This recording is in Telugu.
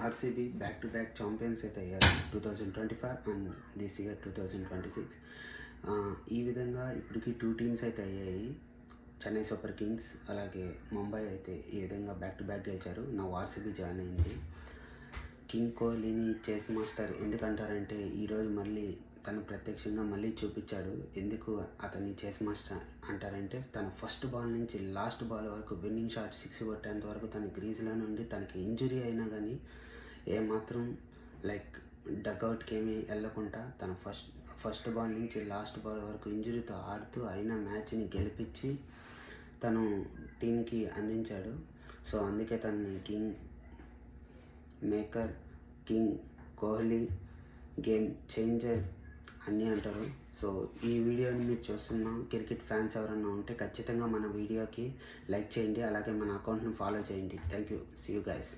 RCB back to back champions అయితే అయ్యారు 2025 అండ్ దిస్ ఇయర్ 2026. ఈ విధంగా ఇప్పటికి 2 టీమ్స్ అయితే అయ్యాయి. చెన్నై సూపర్ కింగ్స్ అలాగే ముంబై అయితే ఈ విధంగా బ్యాక్ టు బ్యాక్ గెలిచారు. నా ఆర్సీబీ జాయిన్ అయింది. కింగ్ కోహ్లీని చేస్ మాస్టర్ ఎందుకంటారంటే ఈరోజు మళ్ళీ తను ప్రత్యక్షంగా మళ్ళీ చూపించాడు. ఎందుకు అతన్ని చేస్ మాస్టర్ అంటారంటే తన ఫస్ట్ బాల్ నుంచి లాస్ట్ బాల్ వరకు విన్నింగ్ షాట్ 6 కొట్టేంత వరకు తన క్రీజ్లో నుండి తనకి ఇంజురీ అయినా కానీ ఏమాత్రం డగ్అవుట్కి ఏమీ వెళ్ళకుండా తన ఫస్ట్ బాల్ నుంచి లాస్ట్ బాల్ వరకు ఇంజురీతో ఆడుతూ అయినా మ్యాచ్ని గెలిపించి తను టీంకి అందించాడు. సో అందుకే తనని king maker, king Kohli, game changer అన్నీ అంటారు. సో ఈ వీడియోని మీరు చూస్తున్న క్రికెట్ ఫ్యాన్స్ ఎవరన్నా ఉంటే ఖచ్చితంగా మన వీడియోకి లైక్ చేయండి, అలాగే మన అకౌంట్ని ఫాలో చేయండి. Thank you. See you guys.